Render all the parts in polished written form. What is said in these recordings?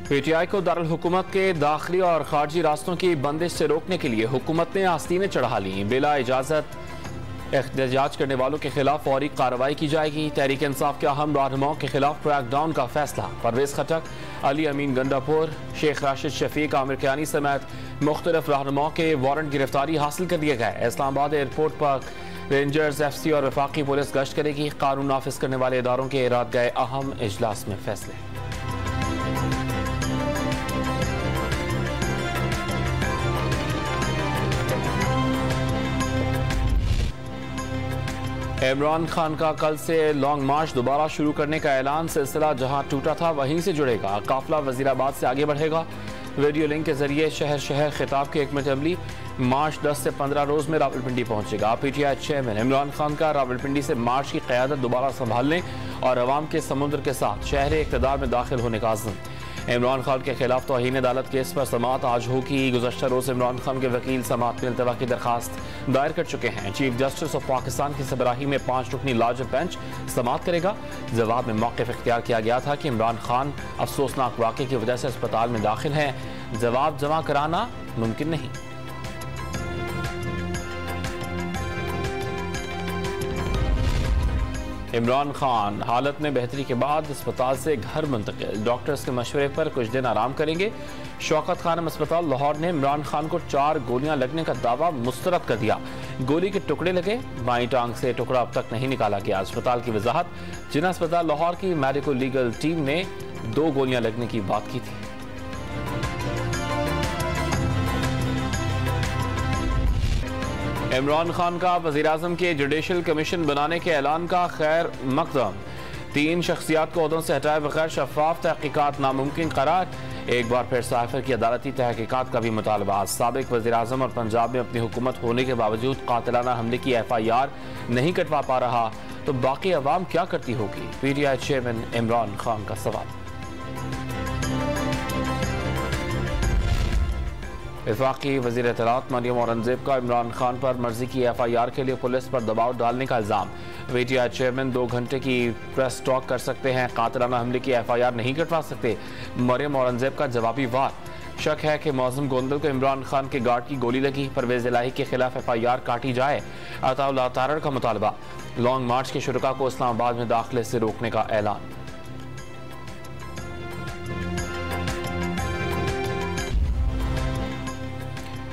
PTI को दारुल हुकूमत के दाखिली और खारजी रास्तों की बंदिश से रोकने के लिए हुकूमत ने आस्तीनें चढ़ा ली। बिला इजाज़त एहतजाज करने वालों के खिलाफ फौरी कार्रवाई की जाएगी। तहरीक इंसाफ के अहम रहनुमाओं के खिलाफ क्रैकडाउन का फैसला। परवेज खटक, अली अमीन गंडापुर, शेख राशिद शफीक, आमिर कियानी समेत मुख्तलिफ रहनुमाओं के वारंट गिरफ्तारी हासिल कर दिए गए। इस्लामाबाद एयरपोर्ट पर रेंजर्स, FC और वफाकी पुलिस गश्त करेगी। कानून नाफिज करने वाले इदारों के रात गए अहम इजलास में फैसले। इमरान खान का कल से लॉन्ग मार्च दोबारा शुरू करने का ऐलान। सिलसिला जहां टूटा था वहीं से जुड़ेगा। काफिला वजीराबाद से आगे बढ़ेगा। वीडियो लिंक के जरिए शहर शहर खिताब की हिकमत अमली। मार्च 10 से 15 रोज में रावलपिंडी पहुंचेगा। PTI चेयरमैन इमरान खान का रावलपिंडी से मार्च की क़यादत दोबारा संभालने और अवाम के समुद्र के साथ शहर इक़्तिदार में दाखिल होने का अज़्म। इमरान खान के खिलाफ तौहीन अदालत केस पर समाअत आज होगी। गुज़श्ता रोज़ इमरान खान के वकील समाअत में इल्तवा की दरखास्त दायर कर चुके हैं। चीफ जस्टिस ऑफ पाकिस्तान की सरबराही में 5 रुकनी लार्ज बेंच समाअत करेगा। जवाब में मौक़िफ़ इख्तियार किया गया था कि इमरान खान अफसोसनाक वाक़े की वजह से अस्पताल में दाखिल हैं। जवाब जमा कराना मुमकिन नहीं। इमरान खान हालत में बेहतरी के बाद अस्पताल से घर मुंतकिल। डॉक्टर्स के मशवरे पर कुछ दिन आराम करेंगे। शौकत खानम अस्पताल लाहौर ने इमरान खान को 4 गोलियां लगने का दावा मुस्तरद कर दिया। गोली के टुकड़े लगे, बाईं टांग से टुकड़ा अब तक नहीं निकाला गया। अस्पताल की वजाहत, जिला अस्पताल लाहौर की मेडिको लीगल टीम ने 2 गोलियां लगने की बात की थी। इमरान खान का वज़ीर-ए-आज़म के जुडिशल कमीशन बनाने के ऐलान का खैर मकदम। 3 शख्सियात को ओहदों से हटाए बगैर शफाफ तहकीकात नामुमकिन करार। एक बार फिर साइफर की अदालती तहकीकात का भी मुतालबा। साबिक वज़ीर-ए-आज़म और पंजाब में अपनी हुकूमत होने के बावजूद कातिलाना हमले की FIR नहीं कटवा पा रहा तो बाकी अवाम क्या करती होगी। PTI चेयरमैन इमरान खान का सवाल। वफाकी वज़ीर इत्तलात मरियम औरंगज़ेब का इमरान खान पर मर्जी की FIR के लिए पुलिस पर दबाव डालने का इल्ज़ाम। PTI चेयरमैन 2 घंटे की प्रेस टॉक कर सकते हैं, कातिलाना हमले की FIR नहीं कटवा सकते। मरियम औरंगज़ेब का जवाबी वार। शक है कि मौज़म गोंदल को इमरान खान के गार्ड की गोली लगी। परवेज इलाही के खिलाफ FIR काटी जाए। अताउल्लाह तारड़ का मुतालबा। लॉन्ग मार्च के शुरुका को इस्लामाबाद में दाखिले से रोकने का ऐलान।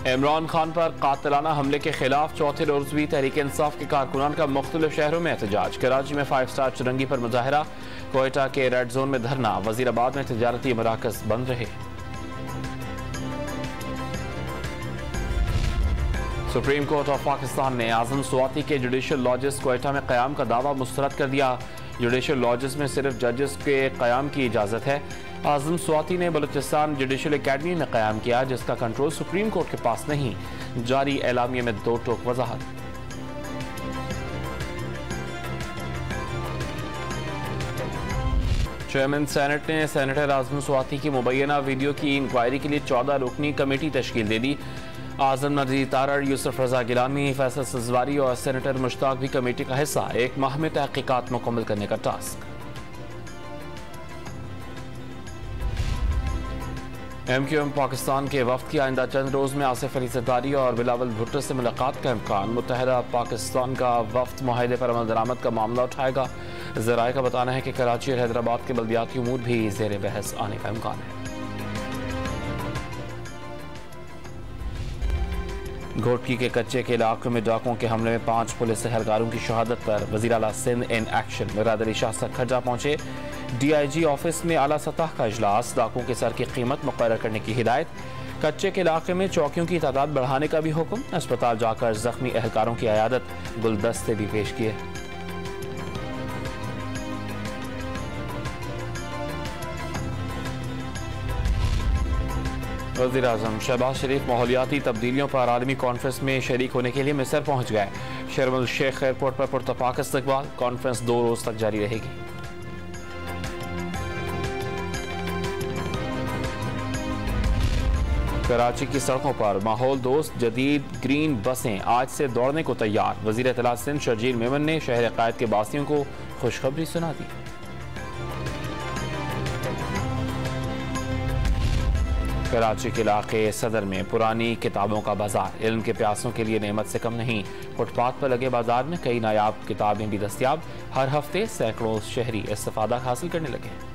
इमरान खान पर कातिलाना हमले के खिलाफ चौथे रोज भी तहरीक इंसाफ के कारकुनान का मुख्तलिफ शहरों में एहतजाज। कराची में 5 स्टार चुरंगी पर मुजाहरा। कोयटा के रेड जोन में धरना। वजीराबाद में तिजारती मराकज बंद रहे। सुप्रीम कोर्ट ऑफ पाकिस्तान ने आजम स्वाति के जुडिशल लॉजेस कोयटा में क़याम का दावा मुस्तरद कर दिया। जुडिशल लॉजेस में सिर्फ जजेस के क़याम की इजाज़त है। आजम स्वाति ने बलूचिस्तान जुडिशल एकेडमी में क़याम किया, जिसका कंट्रोल सुप्रीम कोर्ट के पास नहीं। जारी एलामिया में 2 टोक वजाहत। चेयरमैन सेनेट ने सेनेटर आजम स्वाति की मुबैना वीडियो की इंक्वायरी के लिए 14 रुकनी कमेटी तश्कील दे दी। आजम नज़ीर तारड़, यूसुफ रजा गिलानी, फैसल सजवारी और सेनेटर मुश्ताक भी कमेटी का हिस्सा। 1 माह में तहकीकात मुकम्मल करने का टास्क। MQM पाकिस्तान के वफ्द की आइंदा चंद रोज में आसिफ अली ज़रदारी और बिलावल भुट्टो से मुलाकात का इम्कान। मुत्तहिदा पाकिस्तान का वफ्द मुआहदे पर अमल दरामद का मामला उठाएगा। ज़राए का बताना है कि कराची और हैदराबाद के बल्दियाती उमूर भी ज़ेर बहस आने का इम्कान है। घोटकी के कच्चे के इलाके में डाकुओं के हमले में 5 पुलिस एहलकारों की शहादत पर वज़ीर आला सिंध इन एक्शन। मुराद अली शाह सखरजा पहुंचे। DIG ऑफिस में आला सतह का इजलास। डाकुओं के सर की कीमत मुकर्रर करने की हिदायत। कच्चे के इलाके में चौकियों की तादाद बढ़ाने का भी हुक्म। अस्पताल जाकर जख्मी एहलकारों की अयादत। गुलदस्ते भी पेश किए। वज़ीर-ए-आज़म शहबाज शरीफ माहौलियाती तब्दीलियों पर आलमी कॉन्फ्रेंस में शरीक होने के लिए मिस्र पहुंच गए। शर्म अल शेख एयरपोर्ट पर पुरतपाक इस्तकबाल। कॉन्फ्रेंस 2 रोज तक जारी रहेगी। कराची की सड़कों पर माहौल दोस्त जदीद ग्रीन बसें आज से दौड़ने को तैयार। वज़ीर इत्तलात सिंध शर्जील मेमन ने शहर कायद के बासियों को खुशखबरी सुना दी। कराची के इलाके सदर में पुरानी किताबों का बाजार इल्म के प्यासों के लिए नेमत से कम नहीं। फुटपाथ पर लगे बाजार में कई नायाब किताबें भी दस्तियाब। हर हफ्ते सैकड़ों शहरी इस्तिफादा हासिल करने लगे हैं।